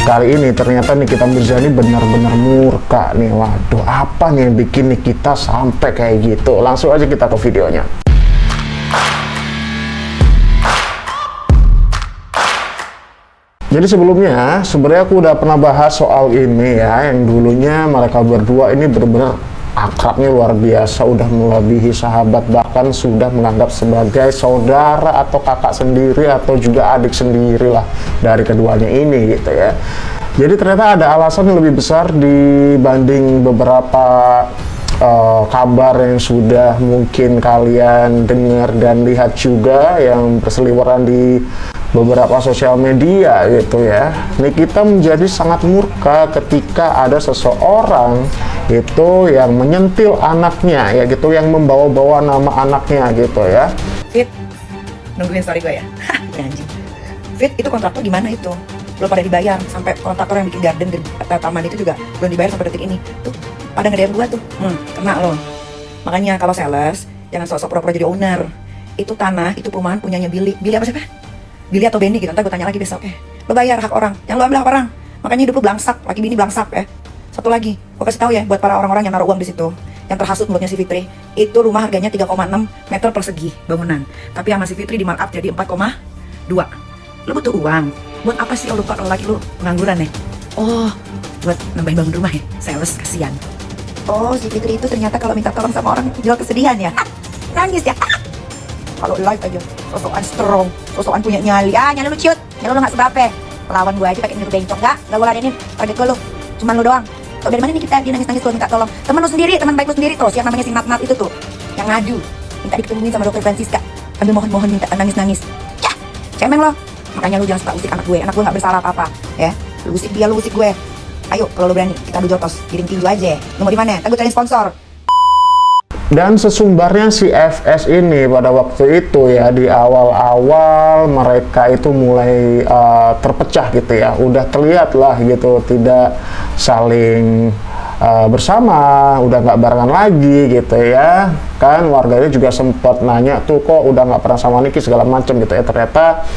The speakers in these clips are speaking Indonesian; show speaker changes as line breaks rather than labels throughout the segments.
Kali ini ternyata Nikita Mirzani benar-benar murka nih. Waduh, apa nih yang bikin Nikita sampai kayak gitu? Langsung aja kita ke videonya. Jadi sebelumnya, sebenarnya aku udah pernah bahas soal ini ya, yang dulunya mereka berdua ini benar-benar akrabnya luar biasa, udah melebihi sahabat, bahkan sudah menganggap sebagai saudara atau kakak sendiri atau juga adik sendiri lah dari keduanya ini gitu ya. Jadi ternyata ada alasan yang lebih besar dibanding beberapa kabar yang sudah mungkin kalian dengar dan lihat juga yang berseliweran di beberapa sosial media gitu ya. Nikita menjadi sangat murka ketika ada seseorang itu yang menyentil anaknya ya gitu, yang membawa-bawa nama anaknya gitu ya.
Fit, nungguin story gue ya? Anjing. Fit, itu kontraktor gimana itu? Belum pada dibayar, sampai kontraktor yang bikin garden atau taman itu juga belum dibayar sampai detik ini. Tuh, pada nge-DM gue tuh, kena loh. Makanya kalau sales, jangan sok-sok pura-pura jadi owner. Itu tanah, itu perumahan punyanya Billy. Billy apa siapa? Billy atau Benny gitu, ntar gue tanya lagi besok ya. Lo bayar hak orang, jangan lo ambil hak orang. Makanya hidup lo belangsak, laki bini belangsak ya. Satu lagi, gue kasih tahu ya buat para orang-orang yang naruh uang di situ, yang terhasut mulutnya si Fitri. Itu rumah harganya 3,6 meter persegi bangunan, tapi sama si Fitri di markup jadi 4,2. Lo butuh uang, buat apa sih lo lupa kalau laki lo pengangguran ya? Oh, buat nambahin bangun rumah ya, sales kasihan. Oh, si Fitri itu ternyata kalau minta tolong sama orang jual kesedihan ya. Nangis ya. Kalau live aja, sosokan strong, sosokan punya nyali. Nyali lu ciut, nyali lu gak seberapa. Lawan gue aja pakai niru bencong, gak gue ladenin target gue lu, cuman lu doang. Tau dari mana nih kita, dia nangis-nangis lu minta tolong. Temen lu sendiri, teman baik lu sendiri tuh, yang namanya si Nat itu tuh, yang ngadu, minta diketemuin sama dokter Francisca, ambil mohon-mohon minta nangis-nangis. Ya, cemeng lo. Makanya lu jangan suka usik anak gue gak bersalah apa-apa, ya. Lu usik dia, lu usik gue. Ayo, kalau lu berani, kita adu jotos, kirim tinju aja. Lu mau di mana? Ntar gue cari sponsor.
Dan sesumbarnya si FS ini pada waktu itu ya, di awal-awal mereka itu mulai terpecah gitu ya, udah terlihat lah gitu, tidak saling bersama, udah nggak barengan lagi gitu ya kan. Warganya juga sempat nanya tuh, kok udah nggak pernah sama Niki segala macam gitu ya. Ternyata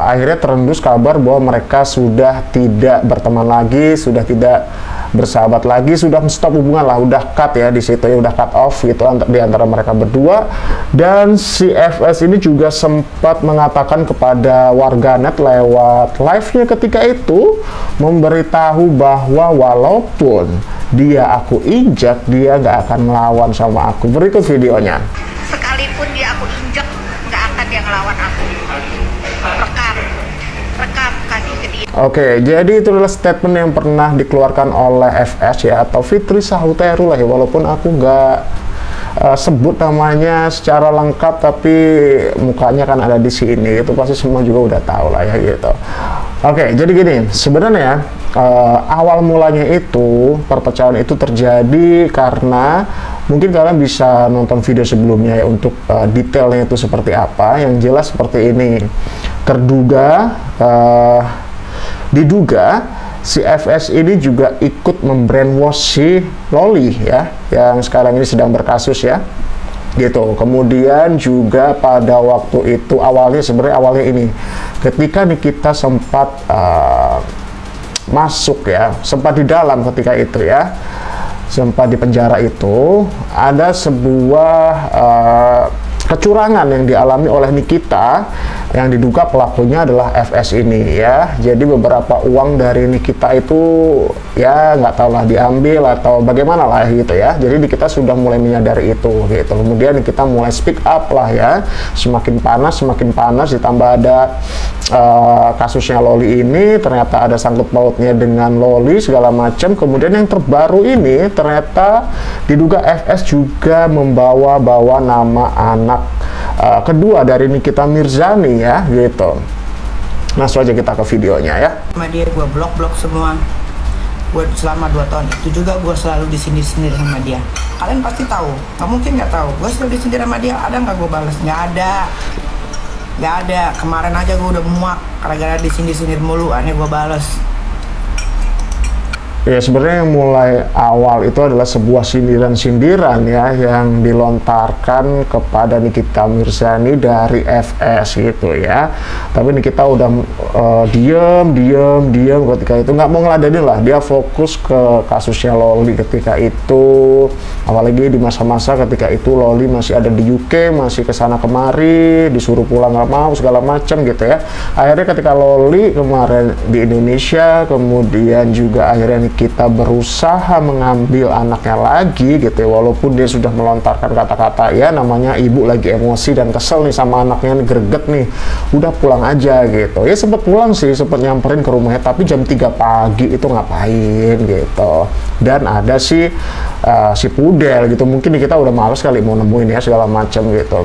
akhirnya terendus kabar bahwa mereka sudah tidak berteman lagi, sudah tidak bersahabat lagi, sudah stop hubungan lah, udah cut ya di situ ya, udah cut off gitu di antara mereka berdua. Dan si FS ini juga sempat mengatakan kepada warganet lewat live-nya ketika itu, memberitahu bahwa walaupun dia aku injak, dia nggak akan melawan sama aku. Berikut videonya.
Sekalipun dia aku injek, nggak akan dia ngelawan aku. Rekam kasih ke dia.
Oke, jadi itu adalah statement yang pernah dikeluarkan oleh FS ya, atau Fitri Sahuteru lah ya, walaupun aku nggak sebut namanya secara lengkap, tapi mukanya kan ada di sini, itu pasti semua juga udah tahu lah ya gitu. Oke, jadi gini, sebenarnya awal mulanya itu, perpecahan itu terjadi karena mungkin kalian bisa nonton video sebelumnya ya untuk detailnya itu seperti apa. Yang jelas seperti ini, diduga si FS ini juga ikut membrainwash si Loli ya, yang sekarang ini sedang berkasus ya gitu. Kemudian juga pada waktu itu awalnya ini ketika Nikita sempat masuk ya, sempat di dalam ketika itu ya, sempat di penjara itu, ada sebuah kecurangan yang dialami oleh Nikita, yang diduga pelakunya adalah FS ini ya. Jadi beberapa uang dari Nikita itu ya nggak tahu lah diambil atau bagaimana lah gitu ya. Jadi Nikita sudah mulai menyadari itu gitu. Kemudian Nikita mulai speak up lah ya. Semakin panas ditambah ada kasusnya Loli ini, ternyata ada sangkut pautnya dengan Loli segala macam. Kemudian yang terbaru ini ternyata diduga FS juga membawa-bawa nama anak kedua dari Nikita Mirzani ya gitu. Langsung aja kita ke videonya ya.
Sama dia gue blok semua. Gue selama 2 tahun itu juga gue selalu disindir sama dia. Kalian pasti tahu, nggak mungkin nggak tahu. Gue selalu disindir sama dia. Ada nggak gue balas? Nggak ada. Kemarin aja gue udah muak gara-gara disindir mulu. Aneh gue balas.
Ya sebenarnya yang mulai awal itu adalah sebuah sindiran-sindiran ya yang dilontarkan kepada Nikita Mirzani dari FS gitu ya. Tapi Nikita udah diem ketika itu, nggak mau ngeladenin lah, dia fokus ke kasusnya Loli ketika itu. Apalagi di masa-masa ketika itu Loli masih ada di UK, masih kesana kemari, disuruh pulang nggak mau segala macam gitu ya. Akhirnya ketika Loli kemarin di Indonesia, kemudian juga akhirnya kita berusaha mengambil anaknya lagi gitu ya, walaupun dia sudah melontarkan kata-kata ya namanya ibu lagi emosi dan kesel nih sama anaknya nih, greget nih, udah pulang aja gitu ya. Sempet pulang sih, sempet nyamperin ke rumahnya, tapi jam 3 pagi itu ngapain gitu. Dan ada si Pudel gitu, mungkin kita udah males kali mau nemuin ya segala macam gitu.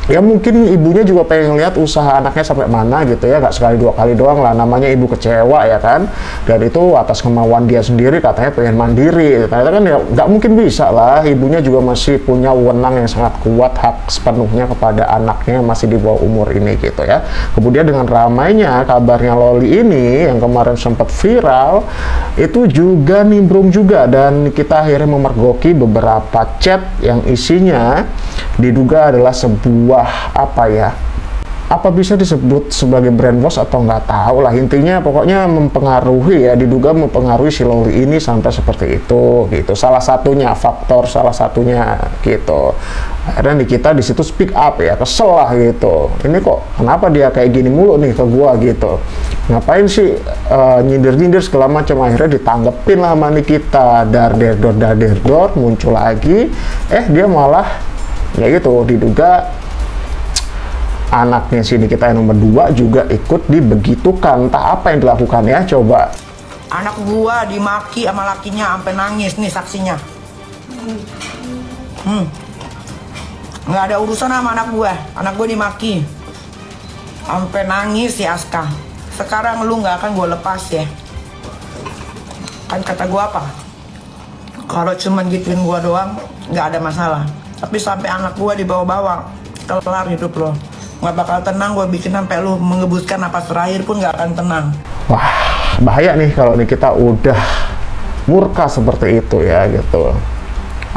Ya mungkin ibunya juga pengen lihat usaha anaknya sampai mana gitu ya, nggak sekali 2 kali doang lah, namanya ibu kecewa ya kan. Dan itu atas kemauan dia sendiri, katanya pengen mandiri, ternyata kan ya nggak mungkin bisa lah, ibunya juga masih punya wewenang yang sangat kuat, hak sepenuhnya kepada anaknya yang masih di bawah umur ini gitu ya. Kemudian dengan ramainya kabarnya Loli ini yang kemarin sempat viral, itu juga nimbrung juga, dan kita akhirnya memergoki beberapa chat yang isinya diduga adalah sebuah apa bisa disebut sebagai brainwash atau nggak tahu lah, intinya pokoknya mempengaruhi ya, diduga mempengaruhi si Loli ini sampai seperti itu gitu. Salah satunya gitu. Akhirnya Nikita di situ speak up ya, kesel lah gitu, ini kok kenapa dia kayak gini mulu nih ke gua gitu, ngapain sih nyindir-nyindir segala macam. Akhirnya ditanggepin lah sama Nikita, dar dor muncul lagi, dia malah ya gitu, diduga anaknya si Nikita yang nomor 2 juga ikut dibegitukan. Entah apa yang dilakukan ya, coba.
Anak gua dimaki sama lakinya sampai nangis nih saksinya. Nggak ada urusan sama anak gua dimaki sampai nangis si Aska. Sekarang lu nggak akan gua lepas ya. Kan kata gua apa? Kalau cuman gituin gua doang nggak ada masalah. Tapi sampai anak gua dibawa-bawa, kelar hidup lo. Nggak bakal tenang, gue bikin sampai lu mengebuskan napas terakhir pun nggak akan tenang.
Wah, bahaya nih kalau nih kita udah murka seperti itu ya gitu.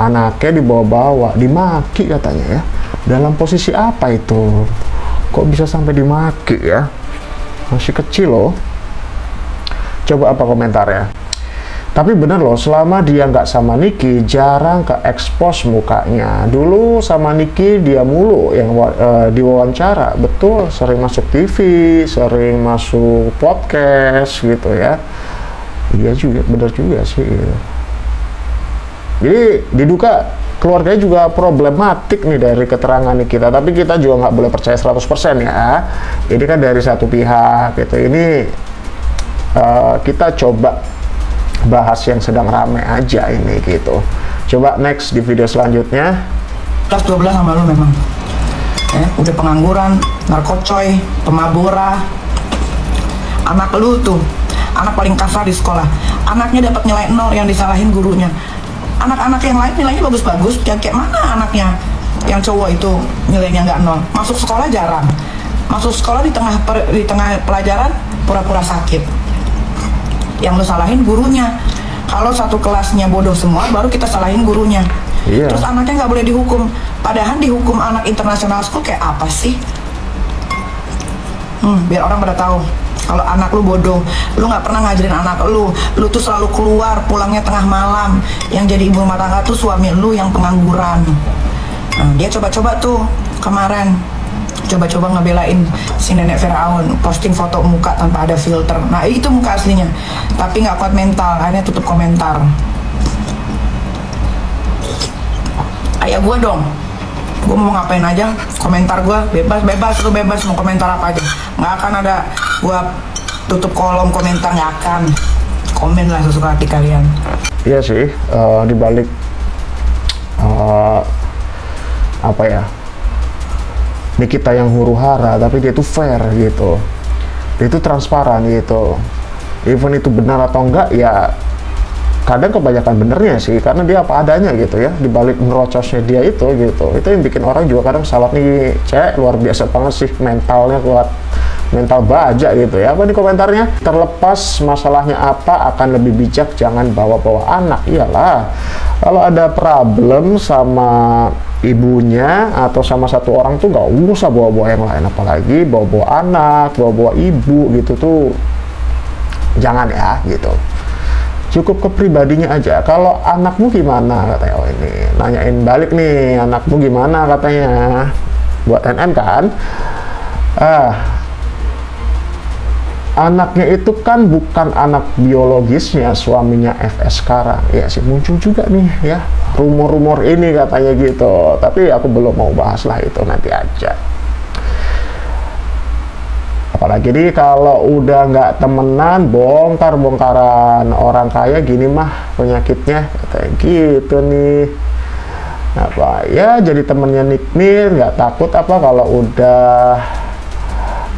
Anaknya dibawa-bawa, dimaki katanya ya. Dalam posisi apa itu? Kok bisa sampai dimaki ya? Masih kecil loh. Coba apa komentarnya? Tapi bener loh, selama dia nggak sama Niki, jarang ke expose mukanya. Dulu sama Niki dia mulu yang diwawancara, betul, sering masuk TV, sering masuk podcast gitu ya. Iya juga, bener juga sih. Gitu. Jadi diduga keluarganya juga problematik nih dari keterangan Nikita, tapi kita juga nggak boleh percaya 100% ya. Ini kan dari satu pihak gitu. Ini kita coba bahas yang sedang ramai aja ini gitu. Coba next di video selanjutnya.
Kelas 12 sama lu memang udah pengangguran, narkocoy, pemabora. Anak lu tuh anak paling kasar di sekolah, anaknya dapat nilai 0 yang disalahin gurunya. Anak-anak yang lain nilainya bagus-bagus, kayak mana anaknya yang cowok itu nilainya nggak 0, masuk sekolah jarang, masuk sekolah di tengah pelajaran pura-pura sakit. Yang lu salahin gurunya. Kalau satu kelasnya bodoh semua, baru kita salahin gurunya.
Iya.
Terus anaknya nggak boleh dihukum. Padahal dihukum anak international school kayak apa sih? Biar orang pada tahu kalau anak lu bodoh, lu nggak pernah ngajarin anak lu tuh selalu keluar, pulangnya tengah malam. Yang jadi ibu rumah tangga tuh suami lu yang pengangguran. Dia coba-coba tuh kemarin. Coba-coba ngebelain si nenek Firaun, posting foto muka tanpa ada filter. Nah itu muka aslinya, tapi nggak kuat mental, akhirnya tutup komentar. Ayah gue dong, gue mau ngapain aja, komentar gue bebas, lu bebas mau komentar apa aja, nggak akan ada gue tutup kolom komentar, nggak akan. Komen lah sesuka hati kalian.
Iya sih, dibalik apa ya, Nikita yang huru-hara, tapi dia itu fair gitu, dia itu transparan gitu. Even itu benar atau enggak ya, kadang kebanyakan benernya sih, karena dia apa adanya gitu ya. Dibalik merocosnya dia itu gitu, itu yang bikin orang juga kadang salah nih, cewek luar biasa banget sih, mentalnya kuat, mental baja gitu ya. Apa nih komentarnya? Terlepas masalahnya apa, akan lebih bijak jangan bawa-bawa anak. Iyalah, kalau ada problem sama ibunya atau sama satu orang tuh nggak usah bawa-bawa yang lain, apalagi bawa-bawa anak, bawa-bawa ibu gitu tuh jangan ya gitu. Cukup ke pribadinya aja. Kalau anakmu gimana katanya, oh ini nanyain balik nih, anakmu gimana katanya, buat NN kan. Anaknya itu kan bukan anak biologisnya suaminya FS sekarang. Ya sih muncul juga nih ya rumor-rumor ini katanya gitu, tapi aku belum mau bahas lah, itu nanti aja. Apalagi nih kalau udah nggak temenan, bongkar-bongkaran orang kaya gini mah penyakitnya katanya gitu nih. Apa ya, jadi temennya Nick Mir, nggak takut apa kalau udah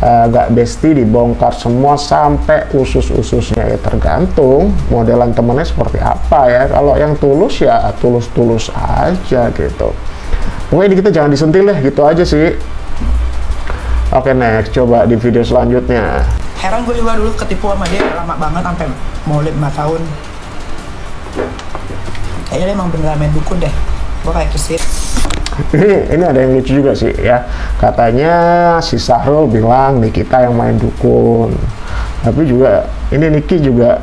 nggak bestie dibongkar semua sampai usus-ususnya? Ya tergantung modelan temennya seperti apa ya. Kalau yang tulus ya tulus-tulus aja gitu. Pokoknya ini kita jangan disentil deh, gitu aja sih. Oke, next, coba di video selanjutnya.
Heran gue juga dulu ketipu sama dia lama banget, sampai mau 5 tahun. Kayaknya dia emang beneran main dukun deh. Gue kayak kesit.
Ini ada yang lucu juga sih ya. Katanya si Syahrul bilang Nikita yang main dukun. Tapi juga ini Niki juga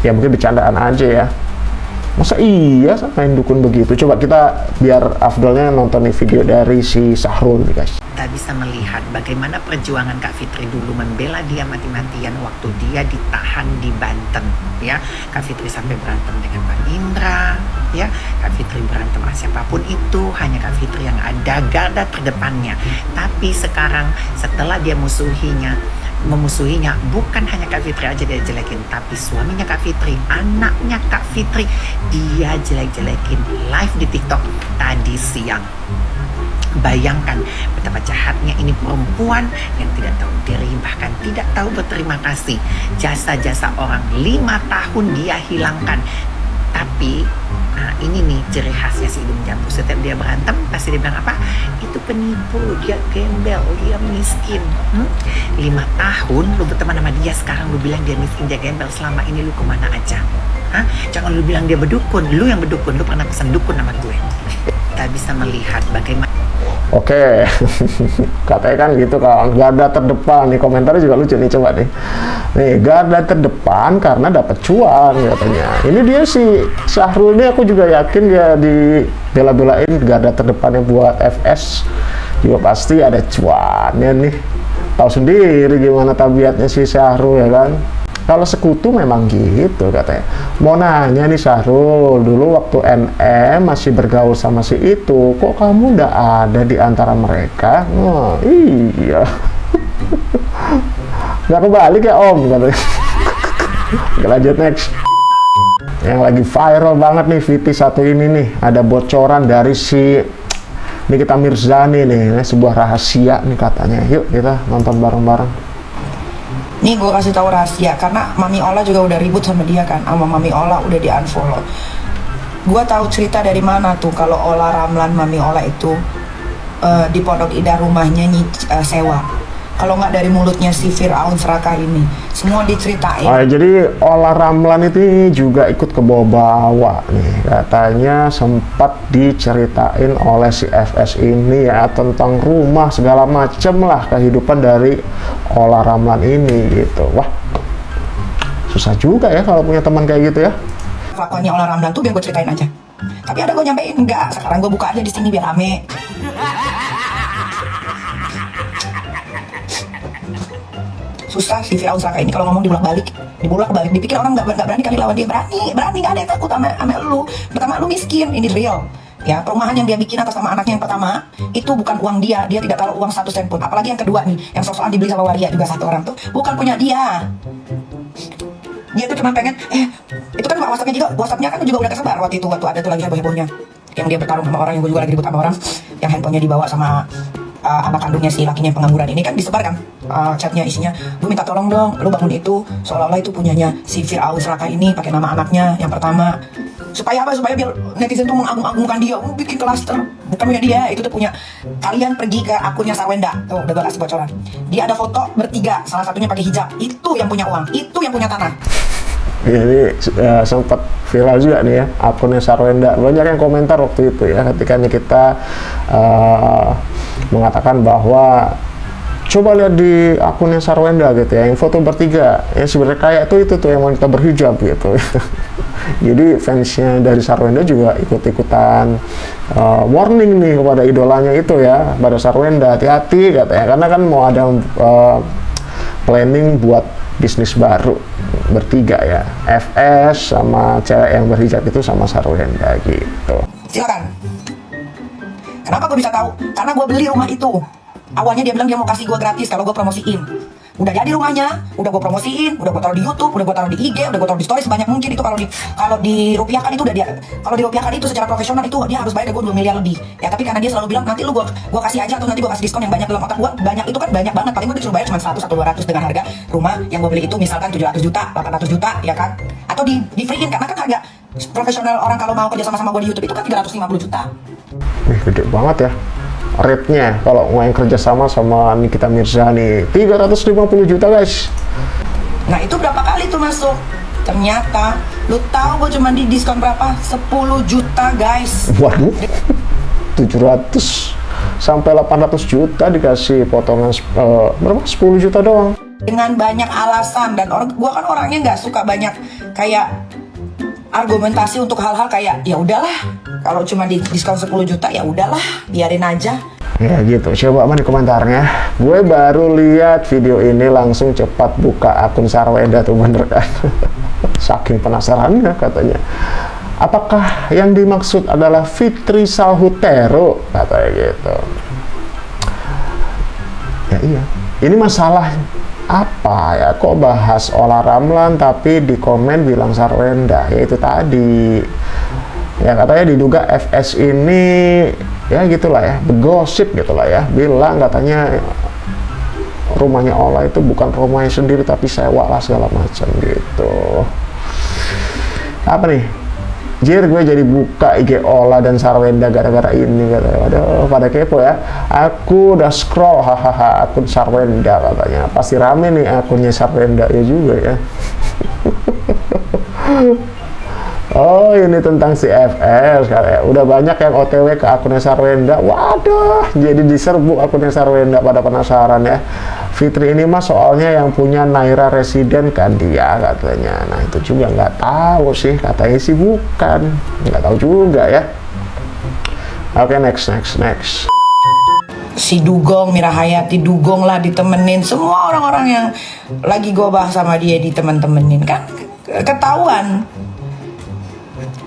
ya mungkin bercandaan aja ya. Masa iya main dukun begitu? Coba kita biar afdolnya nonton nih video dari si Syahrul nih guys.
Kita bisa melihat bagaimana perjuangan Kak Fitri dulu membela dia mati-matian waktu dia ditahan di Banten, ya. Kak Fitri sampai berantem dengan Bang Indra, ya. Kak Fitri berantem sama siapapun itu, hanya Kak Fitri yang ada garda terdepannya. Tapi sekarang setelah dia memusuhinya, bukan hanya Kak Fitri aja dia jelekin, tapi suaminya Kak Fitri, anaknya Kak Fitri, dia jelek-jelekin live di TikTok tadi siang. Bayangkan betapa jahatnya ini perempuan yang tidak tahu diri, bahkan tidak tahu berterima kasih. Jasa-jasa orang 5 tahun dia hilangkan. Tapi nah ini nih ciri khasnya si hidung jambu. Setiap dia berantem pasti dia bilang apa? Itu penipu, dia gembel, dia miskin. 5 tahun lu berteman sama dia, sekarang lu bilang dia miskin, dia gembel. Selama ini lu kemana aja? Jangan lu bilang dia berdukun. Lu yang berdukun, lu pernah pesan dukun sama gue. Kita bisa melihat bagaimana.
Oke, katanya kan gitu kan, garda terdepan nih, komentarnya juga lucu nih, coba nih. Nih, garda terdepan karena dapat cuan katanya. Ini dia si Syahrul ini, aku juga yakin dia di bela-belain garda terdepannya buat FS juga pasti ada cuannya nih. Tahu sendiri gimana tabiatnya si Syahrul ya kan. Kalau sekutu memang gitu katanya. Mau nanya nih Syahrul, dulu waktu NM masih bergaul sama si itu, kok kamu nggak ada di antara mereka? Oh iya. Nggak kebalik ya Om katanya. Oke, lanjut next. Yang lagi viral banget nih VT satu ini nih, ada bocoran dari si Nikita Mirzani nih, sebuah rahasia nih katanya. Yuk kita nonton bareng-bareng.
Nih gue kasih tahu rahasia, karena Mami Ola juga udah ribut sama dia kan, sama Mami Ola udah di unfollow. Gue tahu cerita dari mana tuh kalau Ola Ramlan Mami Ola itu di Pondok Indah rumahnya sewa. Kalau nggak dari mulutnya si Fir'aun serakah ini, semua diceritain.
Jadi Ola Ramlan itu juga ikut ke bawah-bawah nih, katanya sempat diceritain oleh si FS ini ya tentang rumah segala macem lah kehidupan dari Ola Ramlan ini gitu. Wah, susah juga ya kalau punya teman kayak gitu ya.
Kelakuannya Ola Ramlan tuh biar gue ceritain aja. Tapi ada gue nyampein enggak, sekarang gue buka aja di sini biar rame. Susah si Fir'aun serakah ini kalau ngomong dibolak-balik, dipikir orang nggak berani kali lawan dia. Berani nggak ada yang takut sama lu. Pertama lu miskin, ini real. Ya, perumahan yang dia bikin atas nama anaknya yang pertama itu bukan uang dia tidak taruh uang 1 sen pun. Apalagi yang kedua nih, yang sok-sokan dibeli sama waria juga satu orang tuh, bukan punya dia. Dia tuh cuma pengen, itu kan WhatsApp-nya kan juga udah kesebar waktu ada tuh lagi heboh-hebohnya, yang dia bertarung sama orang, yang gue juga lagi ribut sama orang, yang handphonenya dibawa sama anak kandungnya si lakinya yang pengangguran ini kan disebar kan, chatnya isinya, gue minta tolong dong, lu bangun itu seolah-olah itu punyanya si Fir'aun serakah ini pakai nama anaknya yang pertama.
Supaya apa? Supaya biar netizen tuh mengagung-agungkan dia, bikin klaster. Bukan punya dia, itu tuh punya. Kalian pergi ke akunnya Sarwenda, tuh udah gue kasih bocoran. Dia ada foto bertiga, salah satunya pakai hijab. Itu yang punya uang, itu yang punya tanah.
Jadi sempat viral juga nih ya akunnya Sarwenda. Banyak yang komentar waktu itu ya ketika kita mengatakan bahwa coba lihat di akunnya Sarwenda gitu ya, yang foto bertiga ya sebenarnya kayak itu tuh yang wanita berhijab gitu. Jadi fansnya dari Sarwenda juga ikut-ikutan warning nih kepada idolanya itu ya, pada Sarwenda, hati-hati katanya, karena kan mau ada planning buat bisnis baru bertiga ya, FS sama cewek yang berhijab itu sama Sarwenda gitu.
Silakan. Kenapa gue bisa tahu? Karena gue beli rumah itu. Awalnya dia bilang dia mau kasih gue gratis kalau gue promosiin. Udah jadi rumahnya, udah gue promosiin, udah gue taruh di YouTube, udah gue taruh di IG, udah gue taruh di story sebanyak mungkin. Itu kalau dirupiahkan itu udah dia. Kalau dirupiahkan itu secara profesional itu dia harus bayar gue 2 miliar lebih. Ya tapi karena dia selalu bilang nanti lu gue kasih aja atau nanti gue kasih diskon yang banyak. Dalam otak gue banyak itu kan banyak banget. Paling gue disuruh bayar cuma 100 atau 200 dengan harga rumah yang gue beli itu misalkan 700 juta, 800 juta ya kan. Atau di free-in karena kan harga profesional orang kalau mau kerja sama gue di YouTube itu kan 350 juta.
Gede banget ya rate-nya kalau mau yang kerja sama Nikita Mirzani, 350 juta guys.
Nah itu berapa kali tuh masuk? Ternyata lu tahu gue cuma di diskon berapa? 10 juta guys.
Waduh, 700 sampai 800 juta dikasih potongan berapa? 10 juta doang.
Dengan banyak alasan dan gue kan orangnya nggak suka banyak kayak argumentasi untuk hal-hal kayak ya udahlah, kalau cuma di diskon 10 juta ya udahlah, biarin aja.
Ya gitu, coba mana komentarnya. Gue baru lihat video ini langsung cepat buka akun Sarwenda tuh, bener kan? Saking penasarannya katanya. Apakah yang dimaksud adalah Fitri Salhutero? Katanya gitu. Ya iya, ini masalah apa ya, kok bahas Ola Ramlan tapi di komen bilang Sarwenda, yaitu tadi ya katanya diduga FS ini ya gitulah ya, begosip gitulah ya, bilang katanya rumahnya Ola itu bukan rumahnya sendiri tapi sewa lah segala macam gitu. Apa nih, jir gue jadi buka IG Ola dan Sarwenda gara-gara ini katanya. Waduh, pada kepo ya. Aku udah scroll hahaha akun Sarwenda katanya. Pasti rame nih akunnya Sarwenda ya juga ya. Oh ini tentang si FS katanya. Udah banyak yang OTW ke akunnya Sarwenda. Waduh, jadi diserbu akunnya Sarwenda, pada penasaran ya. Fitri ini mah soalnya yang punya Naira Residen kan dia katanya. Nah itu juga nggak tahu sih, katanya sih bukan, nggak tahu juga ya. Oke, next.
Si Dugong, Mira Hayati, Dugong lah ditemenin. Semua orang-orang yang lagi gue bahas sama dia ditemen-temenin kan ketahuan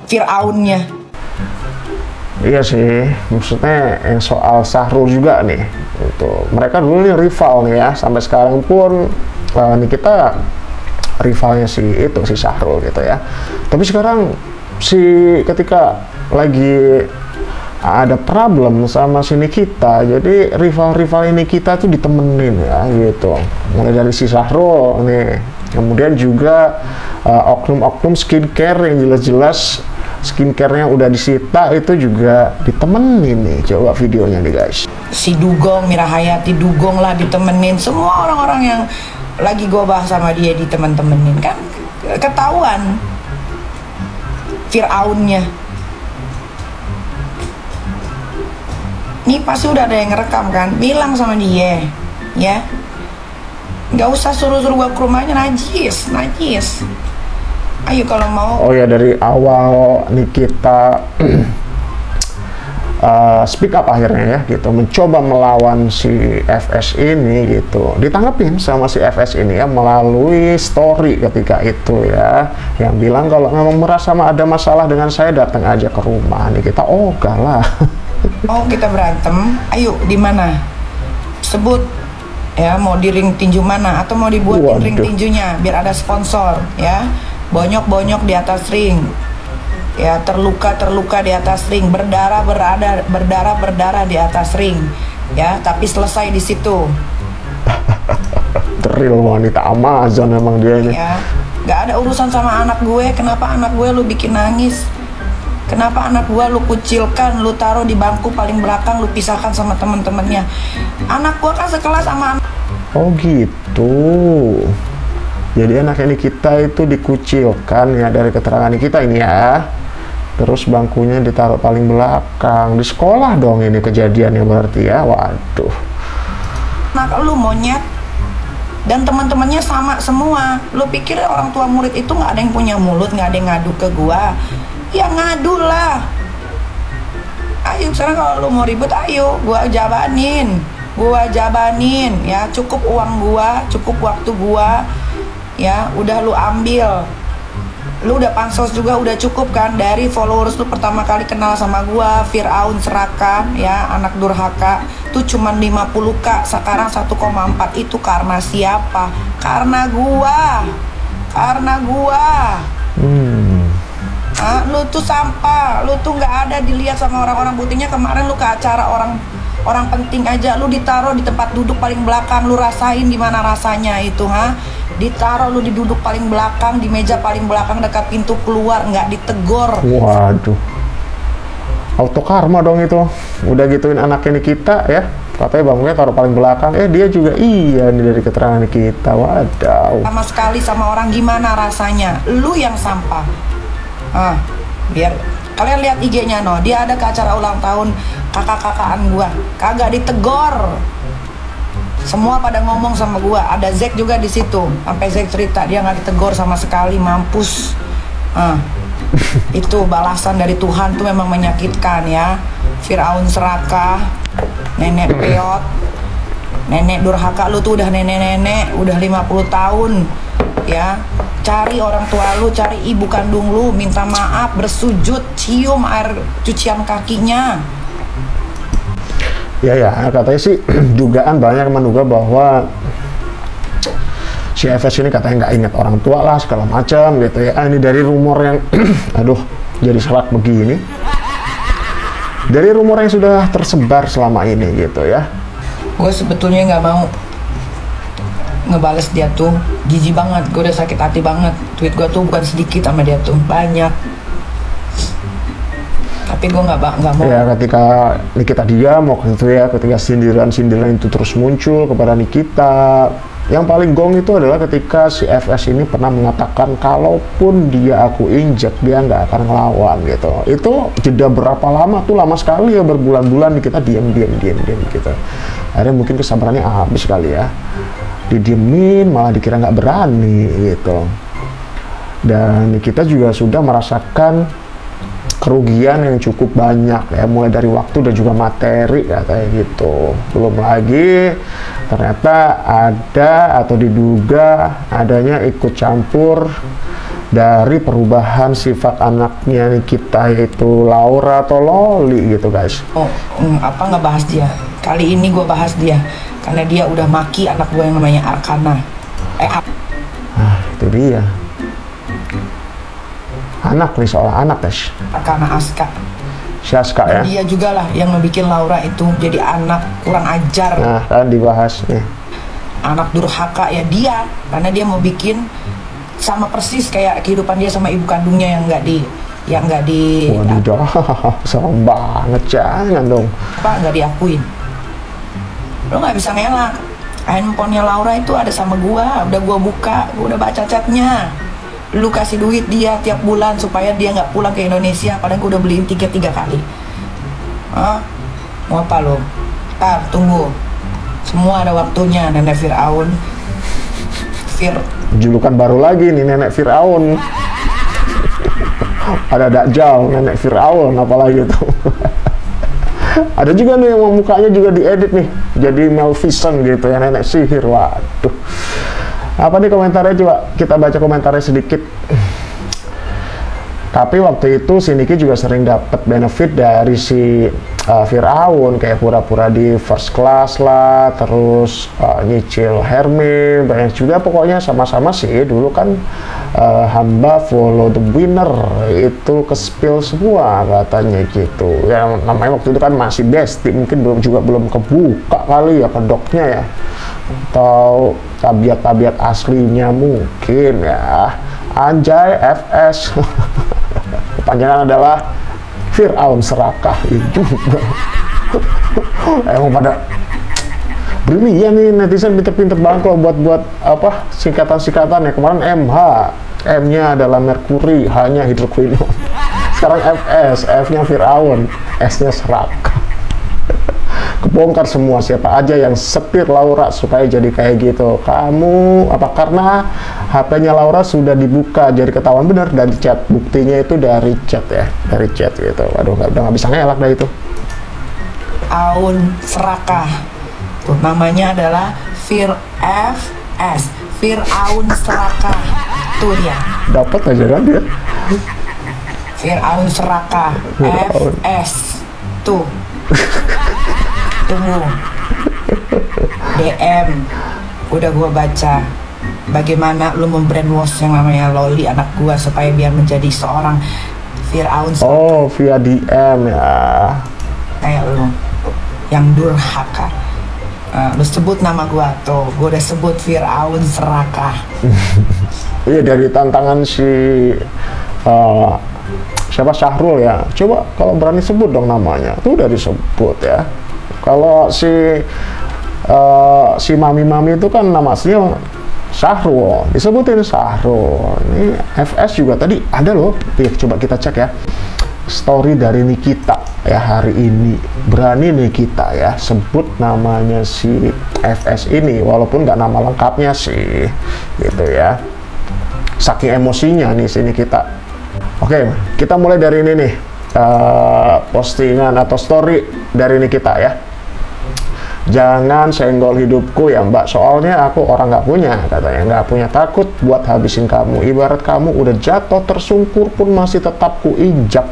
Fir'aunnya.
Iya sih, maksudnya yang soal Syahrul juga nih, itu mereka dulu nih rival nih ya, sampai sekarang pun nih kita rivalnya si Syahrul gitu ya. Tapi sekarang ketika lagi ada problem sama si Nikita, jadi rival-rival ini kita tuh ditemenin ya gitu. Mulai dari si Syahrul nih, kemudian juga oknum-oknum skincare yang jelas-jelas skincare-nya udah disita itu juga ditemenin nih. Coba videonya nih guys.
Si Dugong, Mira Hayati, Dugong lah ditemenin. Semua orang-orang yang lagi gue bahas sama dia ditemen-temenin kan ketahuan Fir'aunnya. Nih pasti udah ada yang ngerekam kan, bilang sama dia ya, nggak usah suruh-suruh gue ke rumahnya, najis. Ayo kalau mau.
Oh ya, dari awal Nikita speak up akhirnya ya gitu, mencoba melawan si FS ini gitu, ditanggepin sama si FS ini ya melalui story ketika itu ya, yang bilang kalau memang merasa ada masalah dengan saya datang aja ke rumah. Nikita ogah lah.
Oh kita berantem, ayo di mana? Sebut ya, mau di ring tinju mana atau mau dibuatin ring tinjunya biar ada sponsor ya. Bonyok-bonyok di atas ring ya, terluka di atas ring, berdarah di atas ring ya, tapi selesai di situ.
Real wanita Amazon emang dia ini
ya. Gak ada urusan sama anak gue, kenapa anak gue lu bikin nangis
Kenapa anak gua lu kucilkan, lu taruh di bangku paling belakang, lu pisahkan sama teman-temannya? Anak gua kan sekelas sama
Oh gitu. Jadi anak ini kita itu dikucilkan ya, dari keterangan kita ini ya. Terus bangkunya ditaruh paling belakang. Di sekolah dong ini kejadiannya berarti ya. Waduh.
anak lu monyet. Dan teman-temannya sama semua. Lu pikir orang tua murid itu nggak ada yang punya mulut, nggak ada yang ngadu ke gua? Ya ngadu lah. Ayo sekarang kalau lu mau ribut, ayo gua jabanin ya. Cukup uang gua, cukup waktu gua ya, udah lu ambil. Lu udah pansos juga, udah cukup kan? Dari followers lu pertama kali kenal sama gua, Firaun Serakan ya, anak durhaka tuh cuman 50k, sekarang 1,4. Itu karena siapa? Karena gua. Lu tuh sampah, lu tuh nggak ada dilihat sama orang-orang. Buktinya kemarin lu ke acara orang penting aja, lu ditaruh di tempat duduk paling belakang. Lu rasain gimana rasanya itu, ditaruh lu di duduk paling belakang, di meja paling belakang dekat pintu keluar, nggak ditegor.
Waduh. Auto karma dong itu. Udah gituin anak ini kita ya. Katanya bangkunya taruh paling belakang. Dia juga iya nih dari keterangan kita. Waduh.
Sama sekali sama orang, gimana rasanya? Lu yang sampah. Biar kalian lihat IG-nya dia ada ke acara ulang tahun kakak-kakaan gua, kagak ditegor. Semua pada ngomong sama gua, ada Zack juga di situ. Sampai Zack cerita dia nggak ditegor sama sekali, mampus. Itu balasan dari Tuhan tuh memang menyakitkan ya. Firaun serakah, nenek peot, nenek durhaka. Lu tuh udah nenek-nenek, udah 50 tahun ya. Cari orang tua lu, cari ibu kandung lu, minta maaf, bersujud, cium air cucian kakinya.
Ya, katanya sih dugaan banyak menduga bahwa si FS ini katanya nggak ingat orang tua lah, segala macam gitu ya. Ini dari rumor yang aduh jadi serak begini, dari rumor yang sudah tersebar selama ini gitu ya.
Gue sebetulnya nggak mau ngebales dia tuh, jijik banget. Gue udah sakit hati banget. Tweet gue tuh bukan sedikit sama dia tuh, banyak. Tapi gue nggak mau.
Ya ketika Nikita diam waktu itu ya, ketika sindiran itu terus muncul kepada Nikita, yang paling gong itu adalah ketika si FS ini pernah mengatakan kalaupun dia aku injek, dia nggak akan ngelawan gitu. Itu jeda berapa lama tuh, lama sekali ya, berbulan-bulan Nikita diam gitu. Akhirnya mungkin kesabarannya habis kali ya, didiemin malah dikira nggak berani gitu. Dan kita juga sudah merasakan kerugian yang cukup banyak ya, mulai dari waktu dan juga materi katanya gitu. Belum lagi ternyata ada atau diduga adanya ikut campur dari perubahan sifat anaknya kita, yaitu Laura atau Loli gitu guys.
Ngebahas dia. Kali ini gue bahas dia karena dia udah maki anak gue yang namanya Arkana.
Itu dia. Anak nih, soal anak guys.
Arkana Aska.
Si Aska ya.
Dia juga lah yang ngebikin Laura itu jadi anak kurang ajar.
Nah kan dibahas nih.
Anak durhaka ya dia, karena dia mau bikin sama persis kayak kehidupan dia sama ibu kandungnya yang nggak di.
Waduh, serem banget, jangan dong.
Nggak diakuin. Lo nggak bisa ngelak. Handphonenya Laura itu ada sama gua, udah gua buka, gua udah baca chatnya. Lu kasih duit dia tiap bulan supaya dia nggak pulang ke Indonesia, padahal gua udah beliin tiga kali. Mau apa lo? Tunggu. Semua ada waktunya, Nenek Firaun.
Julukan baru lagi nih, Nenek Firaun. Ada Dajjal, Nenek Firaun, apalagi tuh. Ada juga nih yang mukanya juga diedit nih, jadi Maleficent gitu ya, nenek sihir. Waduh. Apa nih komentarnya, coba kita baca komentarnya sedikit. Tapi waktu itu si Niki juga sering dapat benefit dari si Firaun, kayak pura-pura di first class lah, terus nyicil Hermes, banyak juga pokoknya. Sama-sama sih dulu kan hamba follow the winner, itu ke spill semua katanya gitu. Yang namanya waktu itu kan masih bestie, mungkin belum kebuka kali ya kedoknya ya, atau tabiat-tabiat aslinya mungkin ya. Anjay FS. Kepanjangan adalah Fir'aun serakah itu. Emang pada brilian nih netizen, pinter-pinter banget kalau buat apa singkatan-singkatan ya. Kemarin MH, M-nya adalah Merkuri, hanya hidroquinone. Sekarang FS, F-nya Fir'aun, S-nya serakah. Kebongkar semua siapa aja yang setir Laura supaya jadi kayak gitu. Kamu apa karena HP-nya Laura sudah dibuka jadi ketahuan bener dari chat. Buktinya itu dari chat ya, dari chat gitu. Waduh, udah nggak bisa ngelak dah itu.
Fir'aun serakah. Tuh namanya adalah FS, Fir'aun serakah. Tuh dia.
Dapat aja kan dia.
Fir'aun serakah.
Fir'aun.
FS. Tuh. Tunggu. DM. Udah gua baca. Bagaimana lu membrainwash yang namanya Loli anak gua supaya biar menjadi seorang Fir'aun serakah.
Oh, via DM ya.
Kayak lu yang durhaka. Lu sebut nama gua tuh, gua udah sebut Fir'aun serakah.
Iya, dari tantangan si siapa, Syahrul ya. Coba kalau berani sebut dong namanya. Tuh udah disebut ya. Kalau si mami-mami itu kan nama aslinya Syahrul, disebutin Syahrul. Ini FS juga tadi ada loh. Coba kita cek ya. Story dari Nikita ya hari ini. Berani Nikita ya sebut namanya si FS ini, walaupun nggak nama lengkapnya sih, gitu ya. Saking emosinya nih si Nikita. Oke, kita mulai dari ini nih. Postingan atau story dari Nikita ya. Jangan senggol hidupku ya mbak, soalnya aku orang nggak punya, katanya nggak punya takut buat habisin kamu, ibarat kamu udah jatuh tersungkur pun masih tetap kuinjak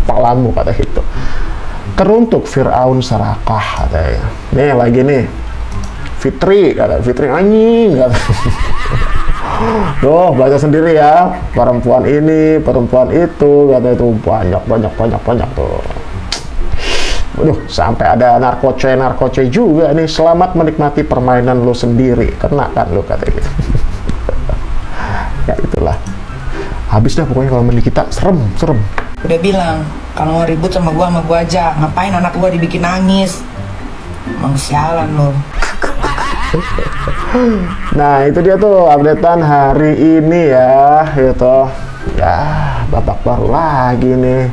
kepalamu, kata itu. Teruntuk Fir'aun serakah, katanya. Nih lagi nih Fitri, kata Fitri anjing, kata. Tuh baca sendiri ya, perempuan ini perempuan itu, kata itu banyak tuh. Waduh, sampai ada narkoce juga nih. Selamat menikmati permainan lo sendiri. Kena kan lo, kata gitu. Ya itulah. Habis dah pokoknya kalau mending kita serem.
Udah bilang, kalau mau ribut sama gua aja. Ngapain anak gua dibikin nangis? Emang sialan lo.
Nah itu dia tuh updatean hari ini ya, gitu. Ya babak baru lagi nih.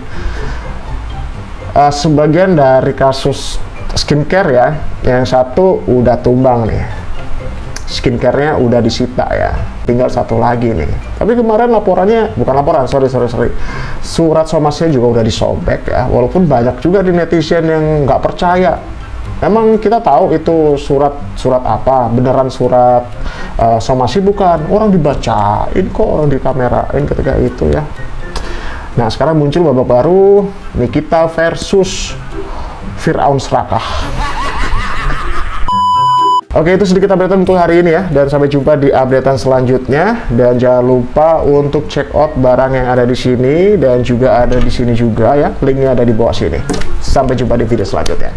Sebagian dari kasus skincare ya, yang satu udah tumbang nih, skincare-nya udah disita ya, tinggal satu lagi nih. Tapi kemarin surat somasinya juga udah disobek ya, walaupun banyak juga di netizen yang nggak percaya. Emang kita tahu itu surat apa, beneran surat somasi bukan, orang dibacain kok, orang dikamerain ketika itu ya. Nah sekarang muncul babak baru, Nikita versus Fir'aun serakah. Oke, itu sedikit update untuk hari ini ya, dan sampai jumpa di updatean selanjutnya. Dan jangan lupa untuk check out barang yang ada di sini dan juga ada di sini juga ya, linknya ada di bawah sini. Sampai jumpa di video selanjutnya.